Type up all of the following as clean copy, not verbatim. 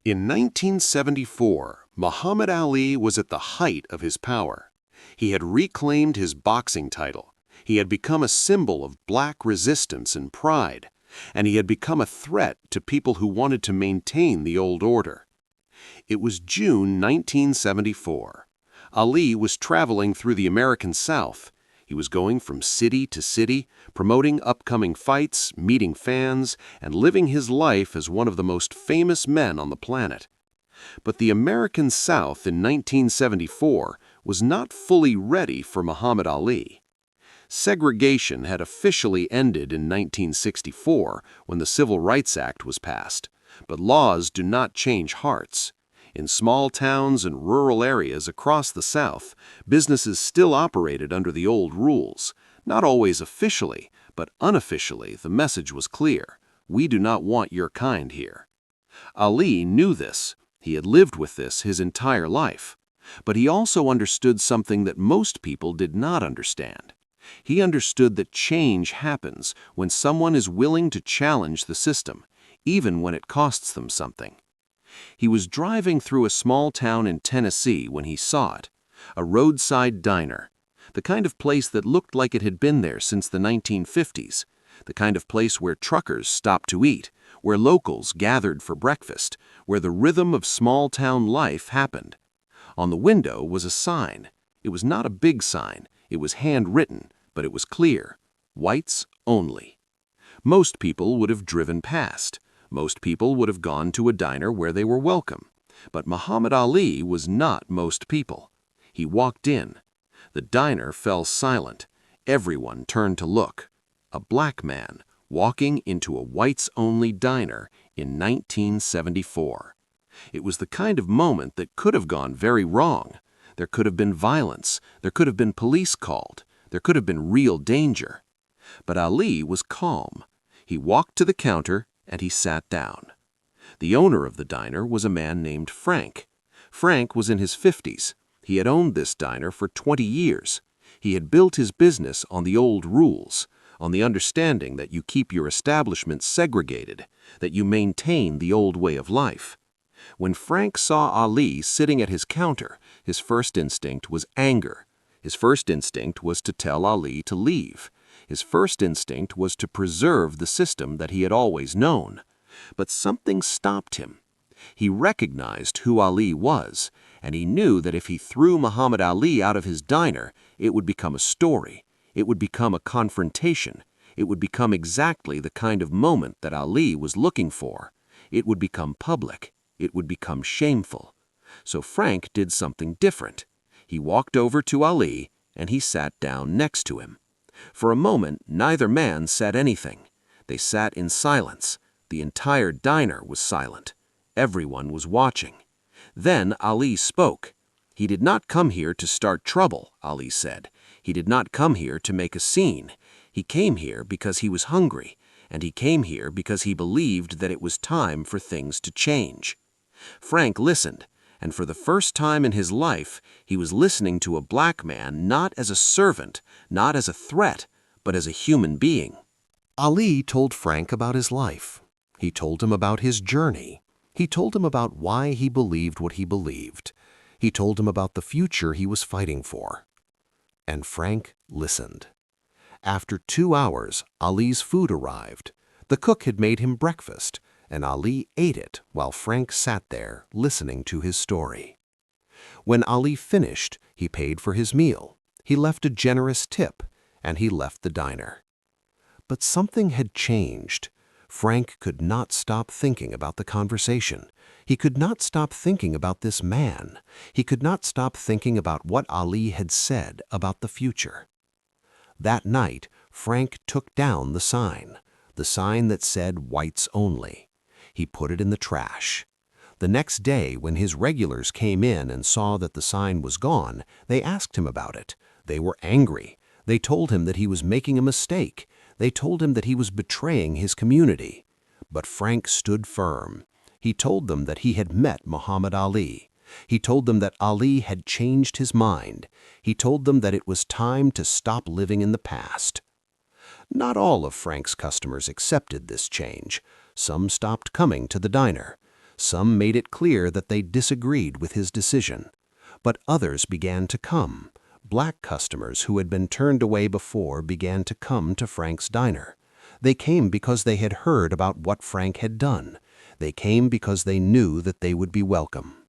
In 1974, Muhammad Ali was at the height of his power. He had reclaimed his boxing title. He had become a symbol of black resistance and pride, and he had become a threat to people who wanted to maintain the old order. It was June 1974. Ali was traveling through the American South. He was going from city to city, promoting upcoming fights, meeting fans, and living his life as one of the most famous men on the planet. But the American South in 1974 was not fully ready for Muhammad Ali. Segregation had officially ended in 1964 when the Civil Rights Act was passed, but laws do not change hearts. In small towns and rural areas across the South, businesses still operated under the old rules. Not always officially, but unofficially, the message was clear: we do not want your kind here. Ali knew this. He had lived with this his entire life. But he also understood something that most people did not understand. He understood that change happens when someone is willing to challenge the system, even when it costs them something. He was driving through a small town in Tennessee when he saw it, a roadside diner, the kind of place that looked like it had been there since the 1950s, the kind of place where truckers stopped to eat, where locals gathered for breakfast, where the rhythm of small-town life happened. On the window was a sign. It was not a big sign. It was handwritten, but it was clear: whites only. Most people would have driven past. Most people would have gone to a diner where they were welcome. But Muhammad Ali was not most people. He walked in. The diner fell silent. Everyone turned to look. A black man walking into a whites-only diner in 1974. It was the kind of moment that could have gone very wrong. There could have been violence. There could have been police called. There could have been real danger. But Ali was calm. He walked to the counter and he sat down. The owner of the diner was a man named Frank. Frank was in his 50s. He had owned this diner for 20 years. He had built his business on the old rules, on the understanding that you keep your establishment segregated, that you maintain the old way of life. When Frank saw Ali sitting at his counter, his first instinct was anger. His first instinct was to tell Ali to leave. His first instinct was to preserve the system that he had always known. But something stopped him. He recognized who Ali was, and he knew that if he threw Muhammad Ali out of his diner, it would become a story. It would become a confrontation. It would become exactly the kind of moment that Ali was looking for. It would become public. It would become shameful. So Frank did something different. He walked over to Ali, and he sat down next to him. For a moment, neither man said anything. They sat in silence. The entire diner was silent. Everyone was watching. Then Ali spoke. "He did not come here to start trouble," Ali said. "He did not come here to make a scene. He came here because he was hungry, and he came here because he believed that it was time for things to change." Frank listened, and for the first time in his life, he was listening to a black man not as a servant, not as a threat, but as a human being. Ali told Frank about his life. He told him about his journey. He told him about why he believed what he believed. He told him about the future he was fighting for. And Frank listened. After 2 hours, Ali's food arrived. The cook had made him breakfast, and Ali ate it while Frank sat there listening to his story. When Ali finished, he paid for his meal. He left a generous tip, and he left the diner. But something had changed. Frank could not stop thinking about the conversation. He could not stop thinking about this man. He could not stop thinking about what Ali had said about the future. That night, Frank took down the sign that said whites only. He put it in the trash. The next day, when his regulars came in and saw that the sign was gone, they asked him about it. They were angry. They told him that he was making a mistake. They told him that he was betraying his community. But Frank stood firm. He told them that he had met Muhammad Ali. He told them that Ali had changed his mind. He told them that it was time to stop living in the past. Not all of Frank's customers accepted this change. Some stopped coming to the diner. Some made it clear that they disagreed with his decision. But others began to come. Black customers who had been turned away before began to come to Frank's diner. They came because they had heard about what Frank had done. They came because they knew that they would be welcome.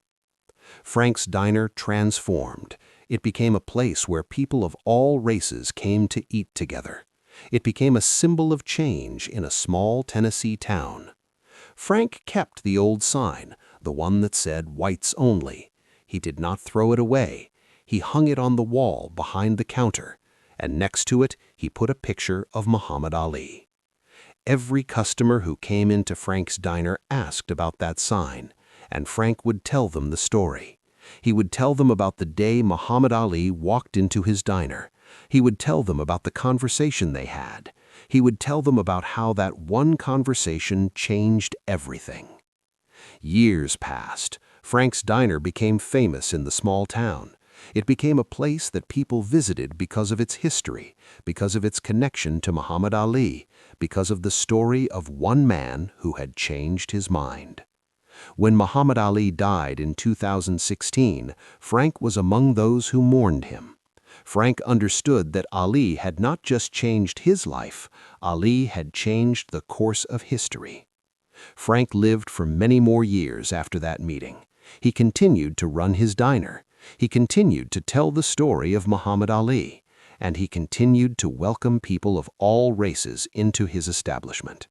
Frank's diner transformed. It became a place where people of all races came to eat together. It became a symbol of change in a small Tennessee town. Frank kept the old sign, the one that said "Whites Only." He did not throw it away. He hung it on the wall behind the counter, and next to it he put a picture of Muhammad Ali. Every customer who came into Frank's diner asked about that sign, and Frank would tell them the story. He would tell them about the day Muhammad Ali walked into his diner. He would tell them about the conversation they had. He would tell them about how that one conversation changed everything. Years passed. Frank's diner became famous in the small town. It became a place that people visited because of its history, because of its connection to Muhammad Ali, because of the story of one man who had changed his mind. When Muhammad Ali died in 2016, Frank was among those who mourned him. Frank understood that Ali had not just changed his life, Ali had changed the course of history. Frank lived for many more years after that meeting. He continued to run his diner. He continued to tell the story of Muhammad Ali, and he continued to welcome people of all races into his establishment.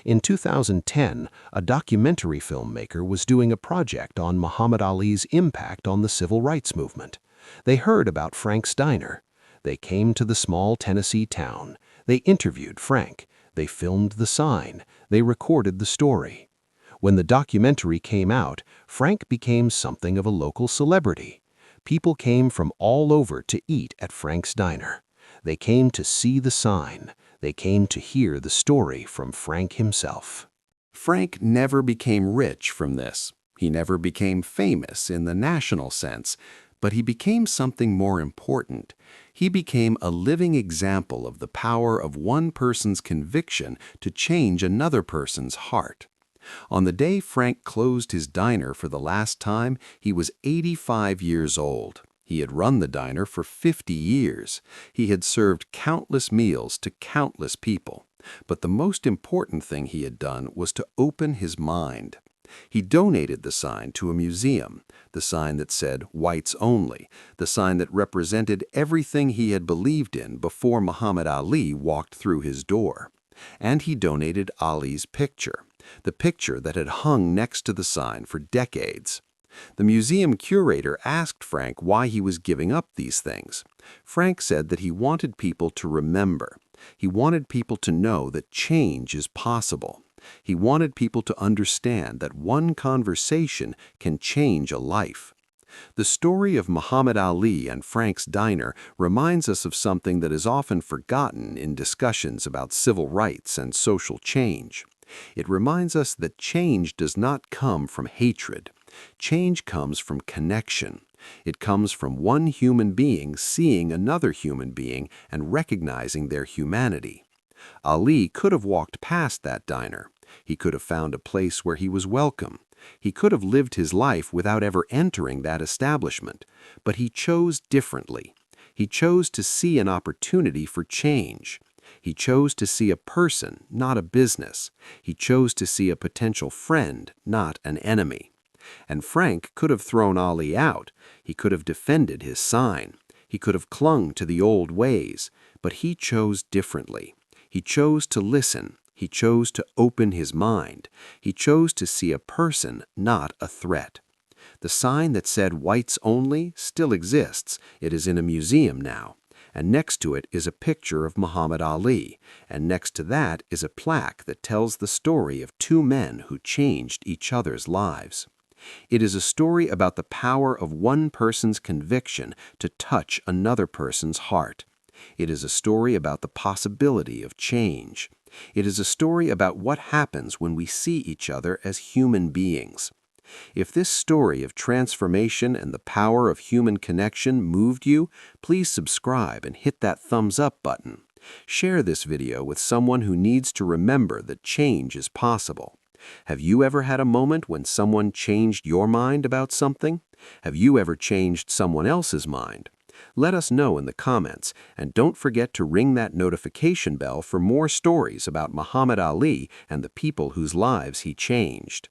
In 2010, a documentary filmmaker was doing a project on Muhammad Ali's impact on the civil rights movement. They heard about Frank's diner. They came to the small Tennessee town. They interviewed Frank. They filmed the sign. They recorded the story. When the documentary came out, Frank became something of a local celebrity. People came from all over to eat at Frank's diner. They came to see the sign. They came to hear the story from Frank himself. Frank never became rich from this. He never became famous in the national sense, but he became something more important. He became a living example of the power of one person's conviction to change another person's heart. On the day Frank closed his diner for the last time, he was 85 years old. He had run the diner for 50 years. He had served countless meals to countless people. But the most important thing he had done was to open his mind. He donated the sign to a museum, the sign that said "Whites Only," the sign that represented everything he had believed in before Muhammad Ali walked through his door. And he donated Ali's picture, the picture that had hung next to the sign for decades. The museum curator asked Frank why he was giving up these things. Frank said that he wanted people to remember. He wanted people to know that change is possible. He wanted people to understand that one conversation can change a life. The story of Muhammad Ali and Frank's diner reminds us of something that is often forgotten in discussions about civil rights and social change. It reminds us that change does not come from hatred. Change comes from connection. It comes from one human being seeing another human being and recognizing their humanity. Ali could have walked past that diner. He could have found a place where he was welcome. He could have lived his life without ever entering that establishment. But he chose differently. He chose to see an opportunity for change. He chose to see a person, not a business. He chose to see a potential friend, not an enemy. And Frank could have thrown Ali out. He could have defended his sign. He could have clung to the old ways. But he chose differently. He chose to listen. He chose to open his mind. He chose to see a person, not a threat. The sign that said "Whites Only" still exists. It is in a museum now. And next to it is a picture of Muhammad Ali. And next to that is a plaque that tells the story of two men who changed each other's lives. It is a story about the power of one person's conviction to touch another person's heart. It is a story about the possibility of change. It is a story about what happens when we see each other as human beings. If this story of transformation and the power of human connection moved you, please subscribe and hit that thumbs up button. Share this video with someone who needs to remember that change is possible. Have you ever had a moment when someone changed your mind about something? Have you ever changed someone else's mind? Let us know in the comments, and don't forget to ring that notification bell for more stories about Muhammad Ali and the people whose lives he changed.